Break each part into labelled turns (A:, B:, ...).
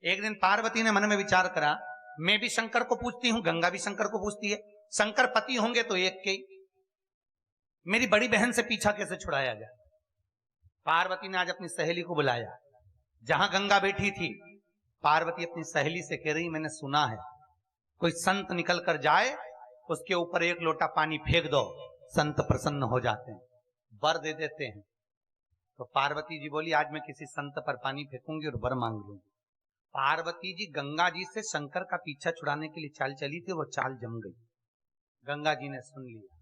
A: एक दिन पार्वती ने मन में विचार करा, मैं भी शंकर को पूछती हूं, गंगा भी शंकर को पूछती है, शंकर पति होंगे तो एक के, मेरी बड़ी बहन से पीछा कैसे छुड़ाया जाए। पार्वती ने आज अपनी सहेली को बुलाया, जहां गंगा बैठी थी। पार्वती अपनी सहेली से कह रही, मैंने सुना है कोई संत निकल कर जाए, उसके ऊपर एक लोटा पानी फेंक दो, संत प्रसन्न हो जाते हैं, वर दे देते हैं। तो पार्वती जी बोली, आज मैं किसी संत पर पानी फेंकूंगी और वर मांग लूंगी। पार्वती जी गंगा जी से शंकर का पीछा छुड़ाने के लिए चाल चली थी, वो चाल जम गई। गंगा जी ने सुन लिया।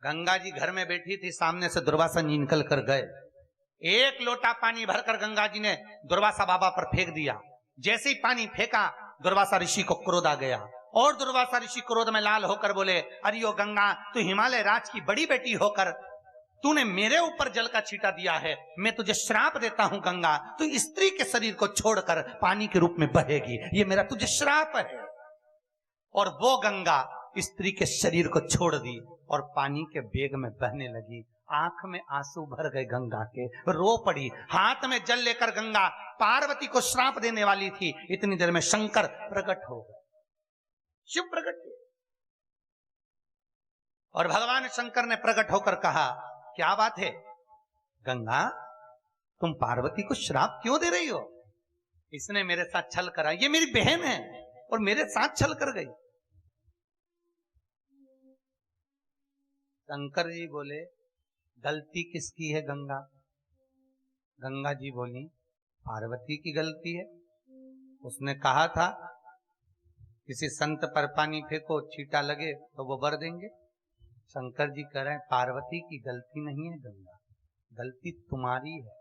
A: गंगा जी घर में बैठी थी, सामने से दुर्वासा जी निकल कर गए। एक लोटा पानी भरकर गंगा जी ने दुर्वासा बाबा पर फेंक दिया। जैसे ही पानी फेंका, दुर्वासा ऋषि को क्रोध आ गया और दुर्वासा ऋषि क्रोध में लाल होकर बोले, अरे ओ गंगा, तू हिमालय राज की बड़ी बेटी होकर तूने मेरे ऊपर जल का छींटा दिया है, मैं तुझे श्राप देता हूं गंगा, तू स्त्री के शरीर को छोड़कर पानी के रूप में बहेगी, ये मेरा तुझे श्राप है। और वो गंगा स्त्री के शरीर को छोड़ दी और पानी के वेग में बहने लगी। आंख में आंसू भर गए गंगा के, रो पड़ी। हाथ में जल लेकर गंगा पार्वती को श्राप देने वाली थी, इतनी देर में शंकर प्रकट हो गए, शिव प्रकट हुए। और भगवान शंकर ने प्रकट होकर कहा, क्या बात है गंगा, तुम पार्वती को श्राप क्यों दे रही हो? इसने मेरे साथ छल करा, ये मेरी बहन है और मेरे साथ छल कर गई। शंकर जी बोले, गलती किसकी है गंगा? गंगा जी बोली, पार्वती की गलती है। उसने कहा था किसी संत पर पानी फेंको, छींटा लगे तो वो वर देंगे। शंकर जी कह रहे हैं, पार्वती की गलती नहीं है गंगा, गलती तुम्हारी है।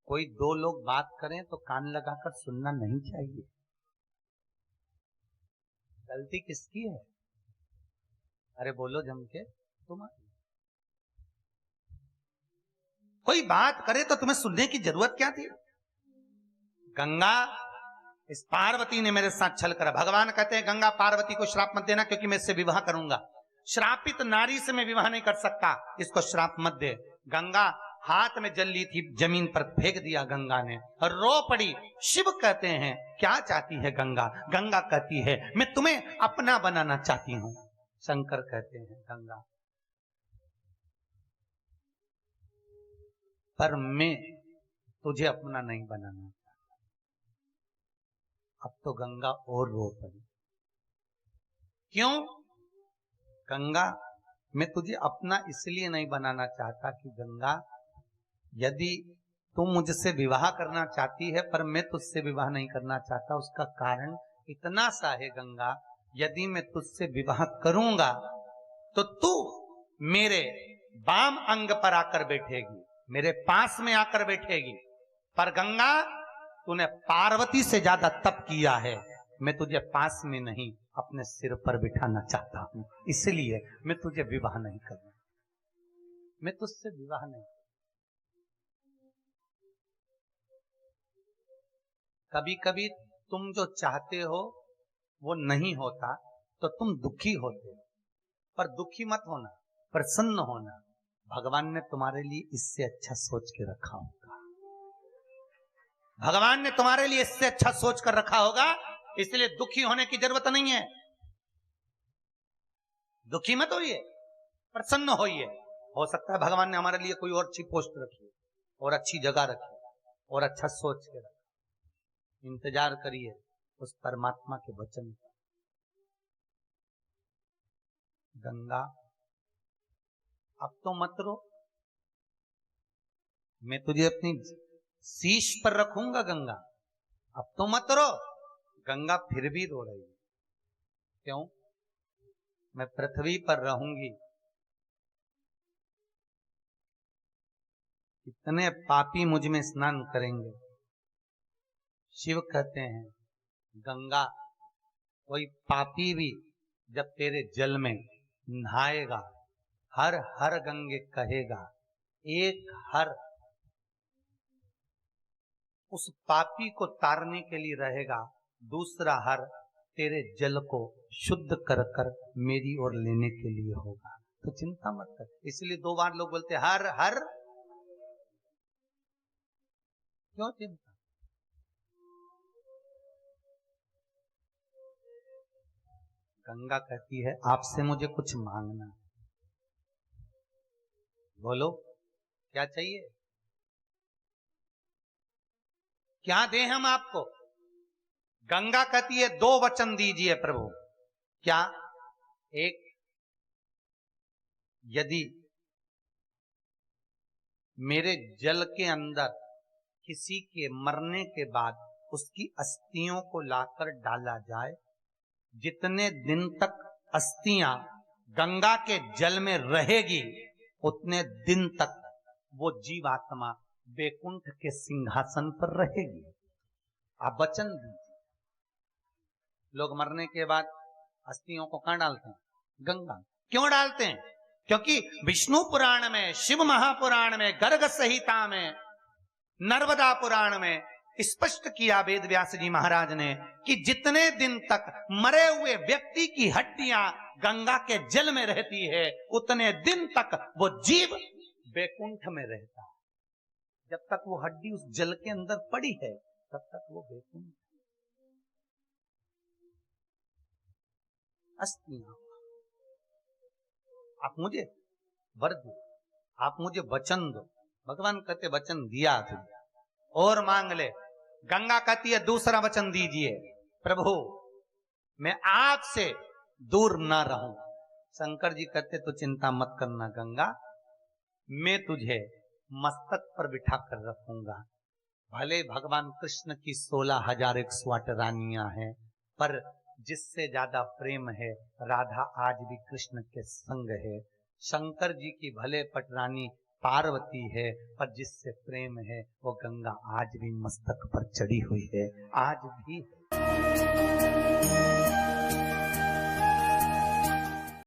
A: कोई दो लोग बात करें तो कान लगाकर सुनना नहीं चाहिए। गलती किसकी है? अरे बोलो जम के, तुम्हारी। कोई बात करे तो तुम्हें सुनने की जरूरत क्या थी? गंगा, इस पार्वती ने मेरे साथ छल करा। भगवान कहते हैं, गंगा पार्वती को श्राप मत देना, क्योंकि मैं इससे विवाह करूंगा। श्रापित नारी से मैं विवाह नहीं कर सकता, इसको श्राप मत दे। गंगा हाथ में जल ली थी, जमीन पर फेंक दिया गंगा ने और रो पड़ी। शिव कहते हैं, क्या चाहती है गंगा? गंगा कहती है, मैं तुम्हें अपना बनाना चाहती हूं। शंकर कहते हैं, गंगा पर मैं तुझे अपना नहीं बनाना चाहता। अब तो गंगा और रो पड़ी। क्यों? गंगा, मैं तुझे अपना इसलिए नहीं बनाना चाहता कि गंगा, यदि तुम मुझसे विवाह करना चाहती है पर मैं तुझसे विवाह नहीं करना चाहता, उसका कारण इतना सा है गंगा, यदि मैं तुझसे विवाह करूंगा तो तू मेरे वाम अंग पर आकर बैठेगी, मेरे पास में आकर बैठेगी। पर गंगा, तूने पार्वती से ज्यादा तप किया है, मैं तुझे पास में नहीं अपने सिर पर बिठाना चाहता हूं, इसलिए मैं तुझे विवाह नहीं करूंगा, मैं तुझसे विवाह नहीं। कभी कभी तुम जो चाहते हो वो नहीं होता तो तुम दुखी होते हो, पर दुखी मत होना, प्रसन्न होना। भगवान ने तुम्हारे लिए इससे अच्छा सोच के रखा होगा, भगवान ने तुम्हारे लिए इससे अच्छा सोच कर रखा होगा, इसलिए दुखी होने की जरूरत नहीं है। दुखी मत होइए, प्रसन्न होइए। हो सकता है भगवान ने हमारे लिए कोई और अच्छी पोस्ट रखी है और अच्छी जगह रखी है और अच्छा सोच के रखा। इंतजार करिए उस परमात्मा के वचन का। गंगा, अब तो मत रो, मैं तुझे अपनी शीश पर रखूंगा गंगा, अब तो मत रो। गंगा फिर भी रो रही है। क्यों? मैं पृथ्वी पर रहूंगी, इतने पापी मुझ में स्नान करेंगे। शिव कहते हैं, गंगा, कोई पापी भी जब तेरे जल में नहाएगा, हर हर गंगे कहेगा, एक हर उस पापी को तारने के लिए रहेगा, दूसरा हर तेरे जल को शुद्ध कर कर मेरी ओर लेने के लिए होगा। तो चिंता मत कर। इसलिए दो बार लोग बोलते हर हर, क्यों चिंता? गंगा कहती है आपसे मुझे कुछ मांगना है। बोलो क्या चाहिए, क्या दें हम आपको। गंगा कहती है दो वचन दीजिए प्रभु। क्या? एक, यदि मेरे जल के अंदर किसी के मरने के बाद उसकी अस्थियों को लाकर डाला जाए, जितने दिन तक अस्थियां गंगा के जल में रहेगी उतने दिन तक वो जीवात्मा बैकुंठ के सिंहासन पर रहेगी। आप वचन दीजिए। लोग मरने के बाद अस्थियों को कहां डालते हैं? गंगा। क्यों डालते हैं? क्योंकि विष्णु पुराण में, शिव महापुराण में, गर्ग संहिता में, नर्मदा पुराण में स्पष्ट किया वेद व्यास जी महाराज ने कि जितने दिन तक मरे हुए व्यक्ति की हड्डियां गंगा के जल में रहती है उतने दिन तक वो जीव बैकुंठ में रहता है। जब तक वो हड्डी उस जल के अंदर पड़ी है तब तक वो बैकुंठ। अस्थियां, आप मुझे वर दो, आप मुझे वचन दो। भगवान कहते वचन दिया तुझे और मांग ले। गंगा कहती है दूसरा वचन दीजिए प्रभु, मैं आपसे दूर ना रहूं। शंकर जी कहते तो चिंता मत करना गंगा, मैं तुझे मस्तक पर बिठा कर रखूंगा। भले भगवान कृष्ण की 16,108 रानियां हैं, पर जिससे ज्यादा प्रेम है राधा आज भी कृष्ण के संग है। शंकर जी की भले पटरानी पार्वती है, पर जिससे प्रेम है वो गंगा आज भी मस्तक पर चढ़ी हुई है, आज भी है।